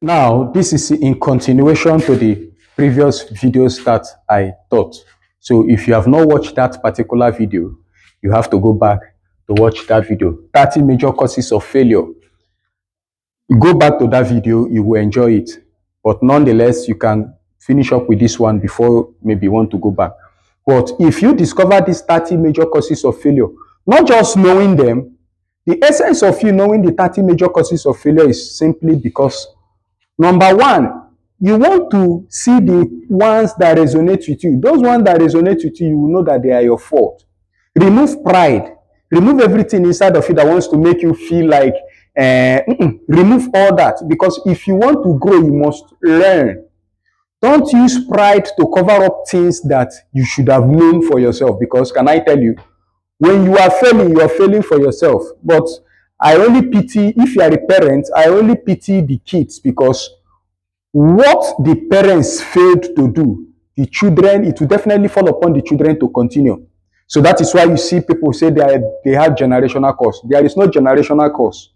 Now, this is in continuation to the previous videos that I taught. So if you have not watched that particular video, you have to go back to watch that video. 30 major causes of failure. Go back to that video, you will enjoy it. But nonetheless, you can finish up with this one before maybe you want to go back. But if you discover these 30 major causes of failure, not just knowing them, the essence of you knowing the 30 major causes of failure is simply because number one, you want to see the ones that resonate with you. Those ones that resonate with you, you will know that they are your fault. Remove pride. Remove everything inside of you that wants to make you feel like, remove all that. Because if you want to grow, you must learn. Don't use pride to cover up things that you should have known for yourself. Because can I tell you, when you are failing for yourself. But I only pity, if you are a parent, I only pity the kids, because what the parents failed to do, the children, it will definitely fall upon the children to continue. So that is why you see people say they have generational curse. There is no generational curse.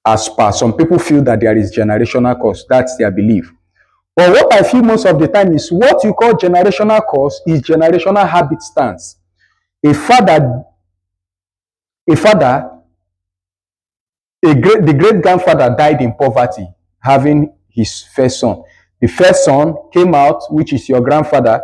As per some people feel that there is generational curse. That's their belief. But what I feel most of the time is what you call generational curse is generational habit stance. The great grandfather died in poverty, having his first son. The first son came out, which is your grandfather,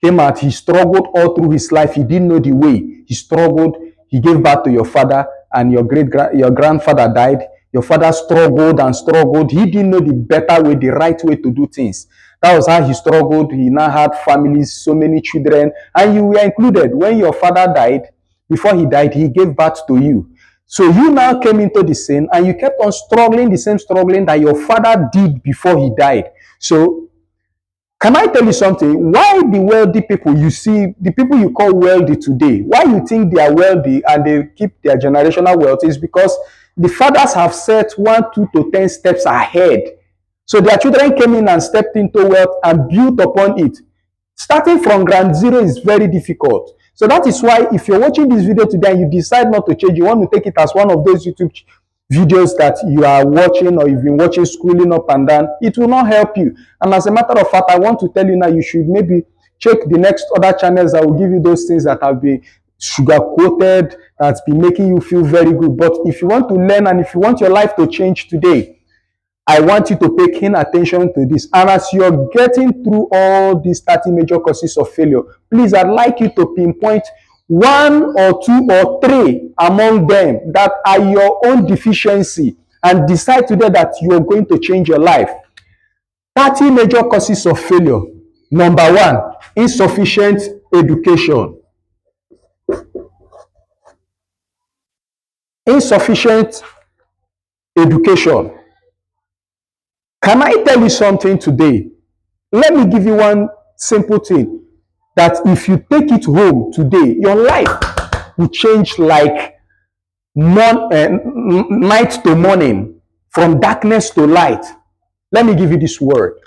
came out. He struggled all through his life. He didn't know the way. He struggled. He gave birth to your father, and your grandfather died. Your father struggled and struggled. He didn't know the better way, the right way to do things. That was how he struggled. He now had families, so many children, and you were included. When your father died, before he died, he gave birth to you. So you now came into the scene and you kept on struggling, the same struggling that your father did before he died. So can I tell you something? Why the wealthy people you see, the people you call wealthy today, why you think they are wealthy and they keep their generational wealth is because the fathers have set 1, 2 to 10 steps ahead. So their children came in and stepped into wealth and built upon it. Starting from ground zero is very difficult. So that is why if you're watching this video today and you decide not to change, you want to take it as one of those YouTube videos that you are watching or you've been watching scrolling up and down, it will not help you. And as a matter of fact, I want to tell you now, you should maybe check the next other channels that will give you those things that have been sugar coated, that's been making you feel very good. But if you want to learn and if you want your life to change today, I want you to pay keen attention to this. And as you're getting through all these 30 major causes of failure, please, I'd like you to pinpoint 1 or 2 or 3 among them that are your own deficiency and decide today that you're going to change your life. 30 major causes of failure. Number 1, insufficient education. Insufficient education. Can I tell you something today? Let me give you one simple thing that if you take it home today, your life will change like night to morning, from darkness to light. Let me give you this word.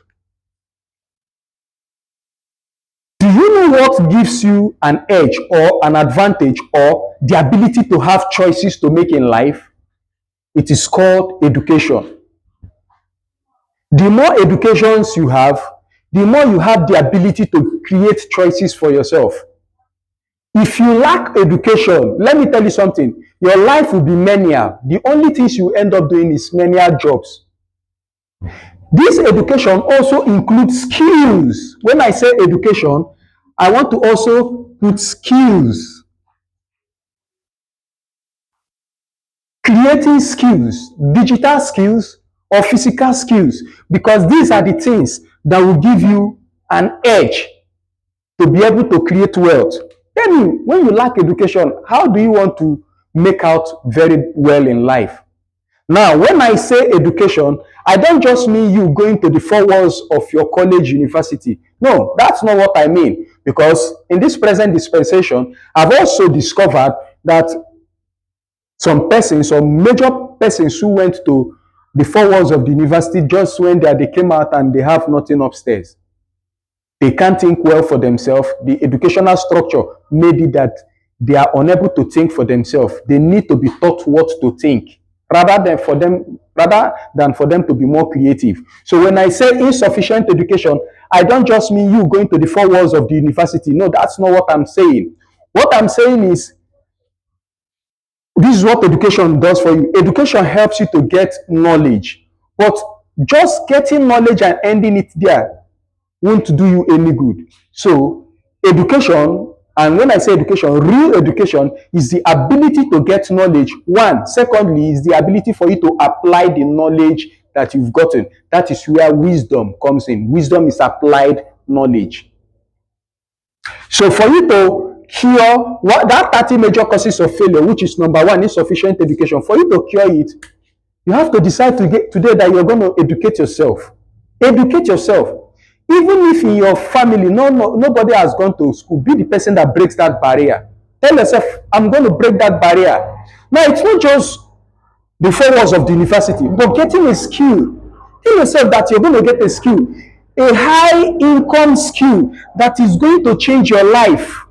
Do you know what gives you an edge or an advantage or the ability to have choices to make in life? It is called education. The more educations you have, the more you have the ability to create choices for yourself. If you lack education, let me tell you something, your life will be menial. The only things you end up doing is menial jobs. This education also includes skills. When I say education, I want to also put skills. Creating skills, digital skills, or physical skills, because these are the things that will give you an edge to be able to create wealth. Tell me, when you lack education, how do you want to make out very well in life? Now, when I say education, I don't just mean you going to the 4 walls of your college, university. No, that's not what I mean. Because in this present dispensation, I've also discovered that some major persons who went to the 4 walls of the university, just when they came out and they have nothing upstairs. They can't think well for themselves. The educational structure made it that they are unable to think for themselves. They need to be taught what to think. rather than for them to be more creative. So when I say insufficient education, I don't just mean you going to the four walls of the university. No, that's not what I'm saying. What I'm saying is, this is what education does for you. Education helps you to get knowledge, but just getting knowledge and ending it there won't do you any good. So, education, and when I say education, real education is the ability to get knowledge. One. Secondly, is the ability for you to apply the knowledge that you've gotten. That is where wisdom comes in. Wisdom is applied knowledge. So for you to cure that 30 major causes of failure, which is number one, insufficient education, for you to cure it, you have to decide today that you're going to educate yourself. Educate yourself. Even if in your family, nobody has gone to school, be the person that breaks that barrier. Tell yourself, I'm going to break that barrier. Now, it's not just the four walls of the university, but getting a skill. Tell yourself that you're going to get a skill, a high income skill that is going to change your life.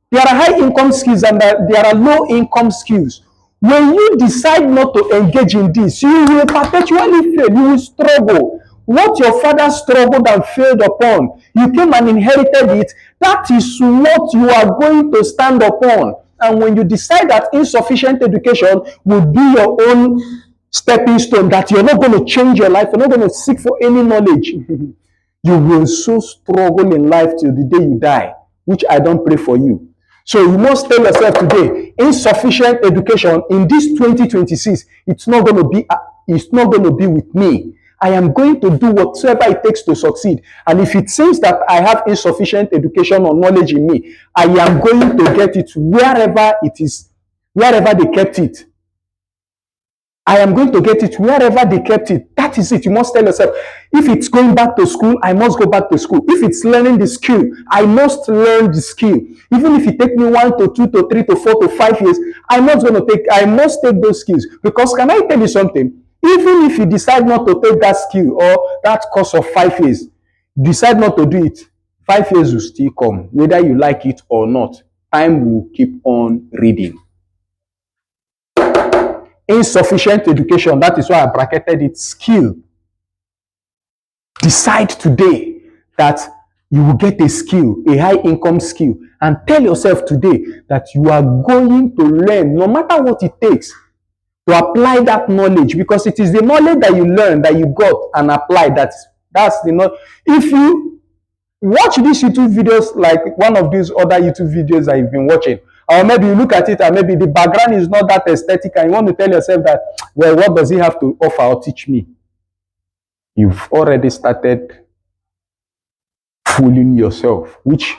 There are high income skills and there are low income skills. When you decide not to engage in this, you will perpetually fail. You will struggle. What your father struggled and failed upon, you came and inherited it. That is what you are going to stand upon. And when you decide that insufficient education will be your own stepping stone, that you're not going to change your life, you're not going to seek for any knowledge, you will so struggle in life till the day you die, which I don't pray for you. So you must tell yourself today, insufficient education in this 2026, it's not going to be with me. I am going to do whatever it takes to succeed. And if it seems that I have insufficient education or knowledge in me, I am going to get it wherever they kept it. I am going to get it wherever they kept it. That is it. You must tell yourself, if it's going back to school, I must go back to school. If it's learning the skill, I must learn the skill. Even if it takes me 1 to 2 to 3 to 4 to 5 years, I must take those skills. Because can I tell you something? Even if you decide not to take that skill or that course of 5 years, decide not to do it, 5 years will still come, whether you like it or not. Time will keep on reading. Insufficient education, that is why I bracketed it, skill. Decide today that you will get a skill, a high income skill, and tell yourself today that you are going to learn, no matter what it takes, to apply that knowledge, because it is the knowledge that you learn, that you got and apply. That's the knowledge. If you watch these YouTube videos, like one of these other YouTube videos that you've been watching, or maybe you look at it and maybe the background is not that aesthetic and you want to tell yourself that, well, what does he have to offer or teach me? You've already started fooling yourself, which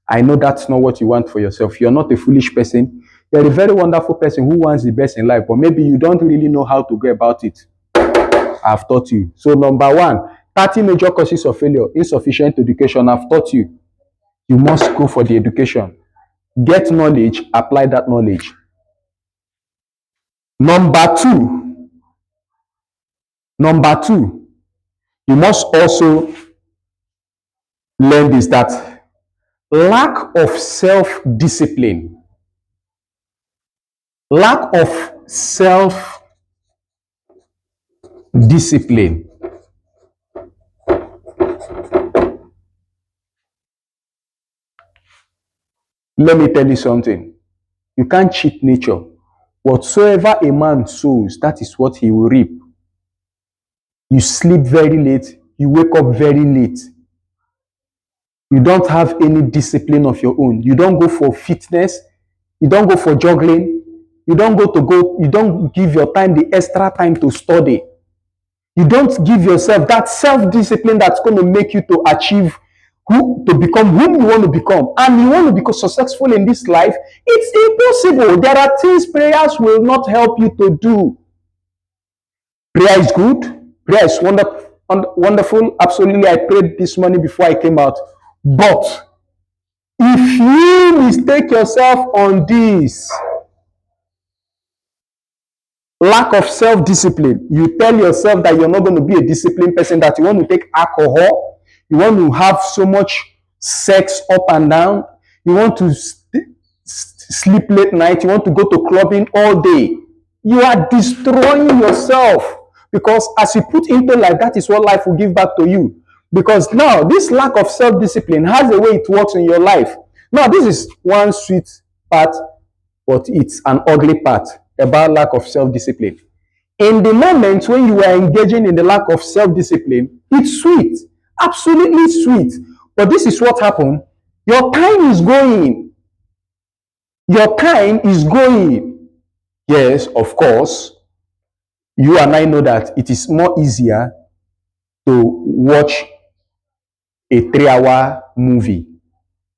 I know that's not what you want for yourself. You're not a foolish person. You're a very wonderful person who wants the best in life, but maybe you don't really know how to go about it. I've taught you. So number one, 30 major causes of failure, insufficient education. I've taught you. You must go for the education. Get knowledge, apply that knowledge. Number two, you must also learn this, that lack of self-discipline. Lack of self-discipline. Let me tell you something. You can't cheat nature. Whatsoever a man sows, that is what he will reap. You sleep very late, you wake up very late. You don't have any discipline of your own. You don't go for fitness, you don't go for juggling, you don't give your time the extra time to study. You don't give yourself that self-discipline that's going to make you to achieve to become whom you want to become. And you want to become successful in this life, it's impossible. There are things prayers will not help you to do. Prayer is good. Prayer is wonderful. Absolutely. I prayed this morning before I came out. But if you mistake yourself on this, lack of self-discipline, you tell yourself that you're not going to be a disciplined person, that you want to take alcohol, you want to have so much sex up and down, you want to sleep late night, you want to go to clubbing all day. You are destroying yourself because as you put into life, that is what life will give back to you. Because now, this lack of self discipline has a way it works in your life. Now, this is one sweet part, but it's an ugly part about lack of self discipline. In the moment when you are engaging in the lack of self discipline, it's sweet, absolutely sweet. But this is what happened. Your time is going. Your time is going. Yes, of course, you and I know that it is more easier to watch a 3 hour movie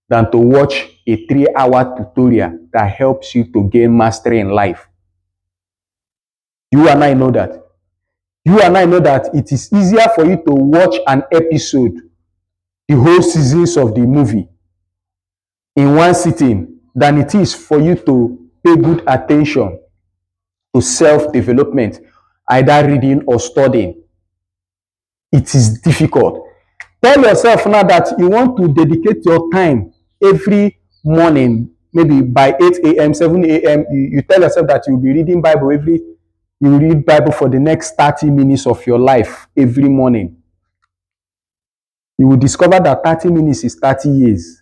than to watch a 3 hour tutorial that helps you to gain mastery in life. You and I know that. You and I know that it is easier for you to watch an episode, the whole seasons of the movie, in one sitting than it is for you to pay good attention to self-development, either reading or studying. It is difficult. Tell yourself now that you want to dedicate your time every morning, maybe by 8 a.m., 7 a.m. You tell yourself that you'll be reading Bible you read Bible for the next 30 minutes of your life every morning. You will discover that 30 minutes is 30 years.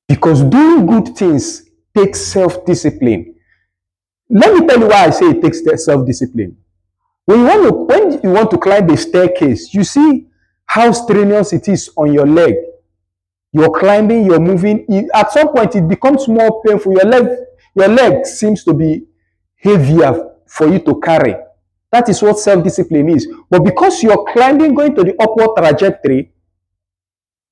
Because doing good things takes self-discipline. Let me tell you why I say it takes self-discipline. When you want to climb the staircase, you see how strenuous it is on your leg. You're climbing, you're moving. At some point, it becomes more painful. Your leg seems to be heavier for you to carry. That is what self-discipline is. But because you're climbing, going to the upward trajectory,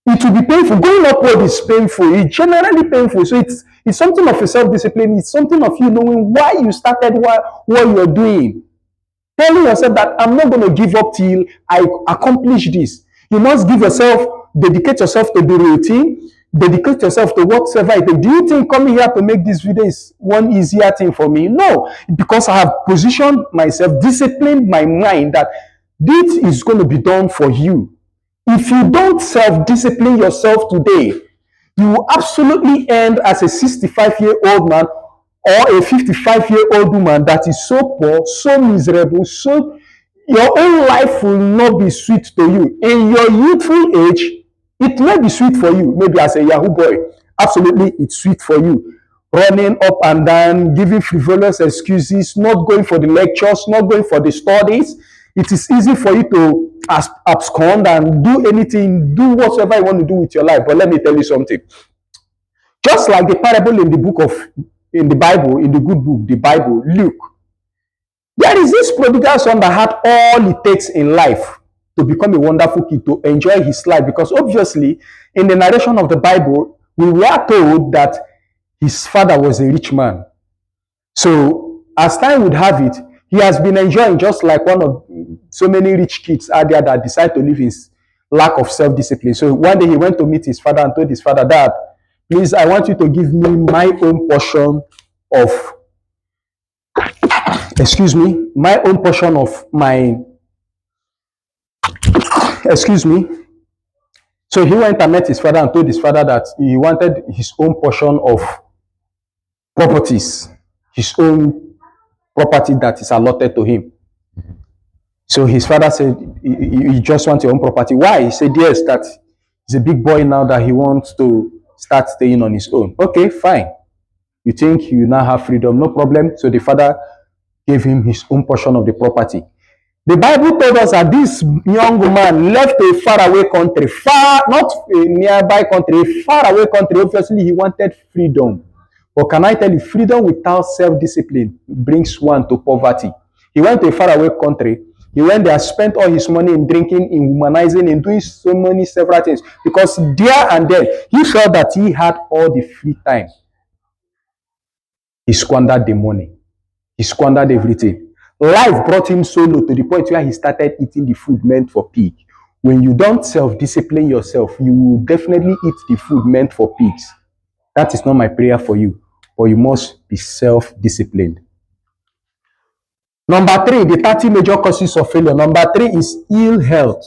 it will be painful. Going upward is painful. It's generally painful. So it's something of a self-discipline. It's something of you knowing why you started what you're doing. Telling yourself that I'm not going to give up till I accomplish this. You must dedicate yourself to the routine, dedicate yourself to whatever it is. Do you think coming here to make this video is one easier thing for me? No, because I have positioned myself, disciplined my mind that this is going to be done for you. If you don't self-discipline yourself today, you will absolutely end as a 65-year-old man or a 55-year-old woman that is so poor, so miserable, so your own life will not be sweet to you. In your youthful age, it may be sweet for you, maybe as a Yahoo boy. Absolutely, it's sweet for you. Running up and down, giving frivolous excuses, not going for the lectures, not going for the studies. It is easy for you to abscond and do anything, do whatever you want to do with your life. But let me tell you something. Just like the parable in the Bible, in the good book, the Bible, Luke, there is this prodigal son that had all it takes in life to become a wonderful kid, to enjoy his life. Because obviously, in the narration of the Bible, we were told that his father was a rich man. So, as time would have it, he has been enjoying just like one of so many rich kids out there that decide to live in lack of self-discipline. So, one day he went to meet his father and told his father, Dad, please, I want you to give me my own portion of, my own portion of my, excuse me. So he went and met his father and told his father that he wanted his own portion of properties, his own property that is allotted to him. So his father said, you just want your own property. Why? He said, yes, that he's a big boy now that he wants to start staying on his own. Okay, fine. You think you now have freedom, no problem. So the father gave him his own portion of the property. The Bible told us that this young man left a faraway country, not a nearby country, a faraway country. Obviously, he wanted freedom. But can I tell you, freedom without self-discipline brings one to poverty. He went to a faraway country. He went there, spent all his money in drinking, in humanizing, in doing so many several things. Because there and then, he felt that he had all the free time. He squandered the money. He squandered everything. Life brought him so low to the point where he started eating the food meant for pig. When you don't self-discipline yourself, you will definitely eat the food meant for pigs. That is not my prayer for you, but you must be self-disciplined. Number 3, the 30 major causes of failure. Number 3 is ill health.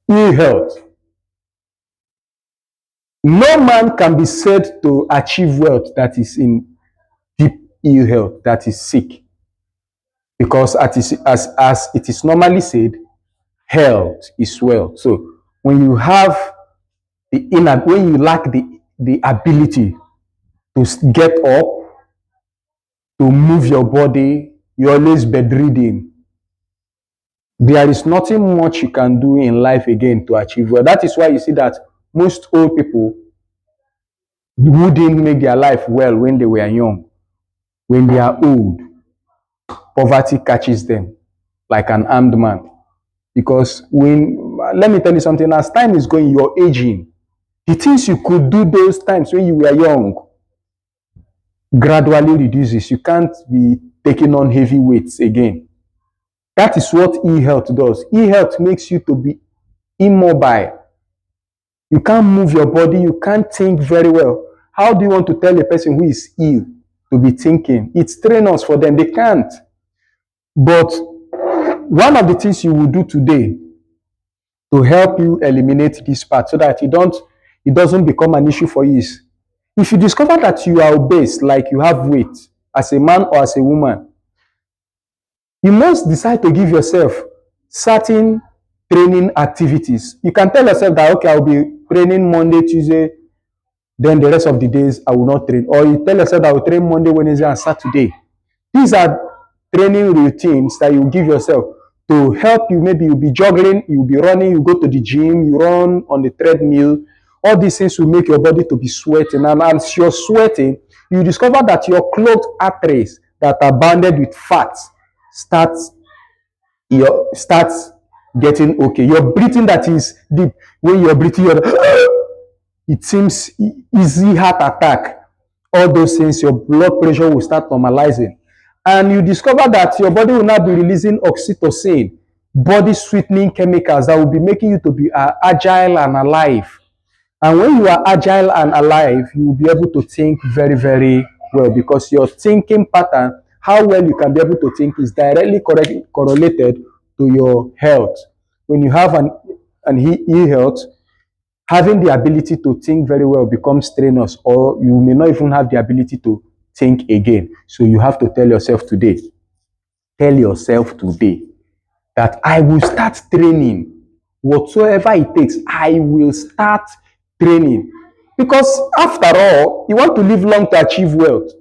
Ill health. No man can be said to achieve wealth that is in deep ill health, that is sick. Because as it is normally said, health is wealth. So when you have when you lack the ability to get up, to move your body, you're always bedridden. There is nothing much you can do in life again to achieve well. That is why you see that most old people who didn't make their life well when they were young, when they are old, poverty catches them like an armed man. Because let me tell you something, as time is going, you're aging. The things you could do those times when you were young gradually reduces. You can't be taking on heavy weights again. That is what e-health does. E-health makes you to be immobile. You can't move your body. You can't think very well. How do you want to tell a person who is ill to be thinking? It's trainers for them. They can't. But one of the things you will do today to help you eliminate this part so that it doesn't become an issue for you is, if you discover that you are obese, like you have weight, as a man or as a woman, you must decide to give yourself certain training activities. You can tell yourself that, okay, I'll be training Monday, Tuesday, then the rest of the days I will not train. Or you tell yourself that I will train Monday, Wednesday, and Saturday. These are training routines that you give yourself to help you. Maybe you'll be juggling, you'll be running, you go to the gym, you run on the treadmill. All these things will make your body to be sweating. And as you're sweating, you discover that your clogged arteries that are bounded with fat starts getting okay. Your breathing that is deep. When you're breathing, it seems easy heart attack. All those things, your blood pressure will start normalizing. And you discover that your body will now be releasing oxytocin, body sweetening chemicals that will be making you to be agile and alive. And when you are agile and alive, you will be able to think very, very well, because your thinking pattern, how well you can be able to think, is directly correlated to your health. When you have an e-health, having the ability to think very well becomes strenuous, or you may not even have the ability to think again. So you have to tell yourself today that I will start training. Whatsoever it takes, I will start training. Because after all, you want to live long to achieve wealth.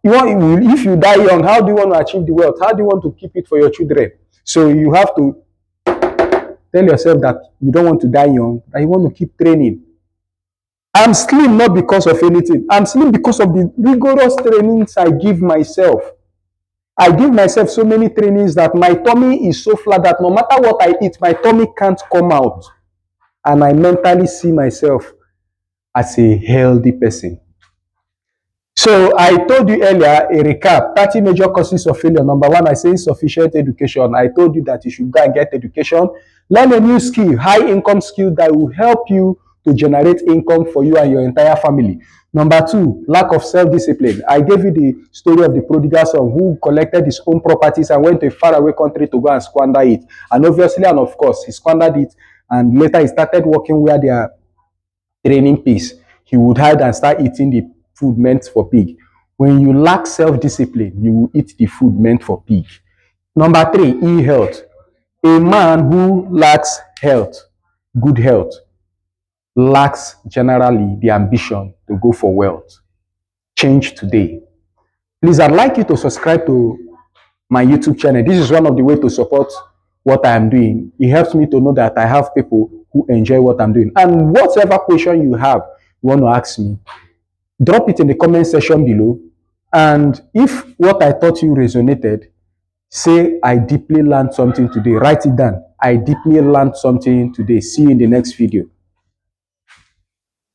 If you die young, how do you want to achieve the wealth? How do you want to keep it for your children? So you have to tell yourself that you don't want to die young, that you want to keep training. I'm slim not because of anything. I'm slim because of the rigorous trainings I give myself. I give myself so many trainings that my tummy is so flat that no matter what I eat, my tummy can't come out. And I mentally see myself as a healthy person. So I told you earlier, a recap, 30 major causes of failure. Number one, I say insufficient education. I told you that you should go and get education. Learn a new skill, high income skill that will help you to generate income for you and your entire family. Number two, lack of self-discipline. I gave you the story of the prodigal son who collected his own properties and went to a faraway country to go and squander it. And obviously, and of course, he squandered it, and later he started working where they are training pigs. He would hide and start eating the food meant for pig. When you lack self-discipline, you will eat the food meant for pig. Number three, e-health. A man who lacks health, good health, lacks generally the ambition to go for wealth. Change today. Please, I'd like you to subscribe to my YouTube channel. This is one of the ways to support what I am doing. It helps me to know that I have people who enjoy what I'm doing. And whatever question you have, you want to ask me, drop it in the comment section below. And if what I taught you resonated, say, I deeply learned something today. Write it down. I deeply learned something today. See you in the next video.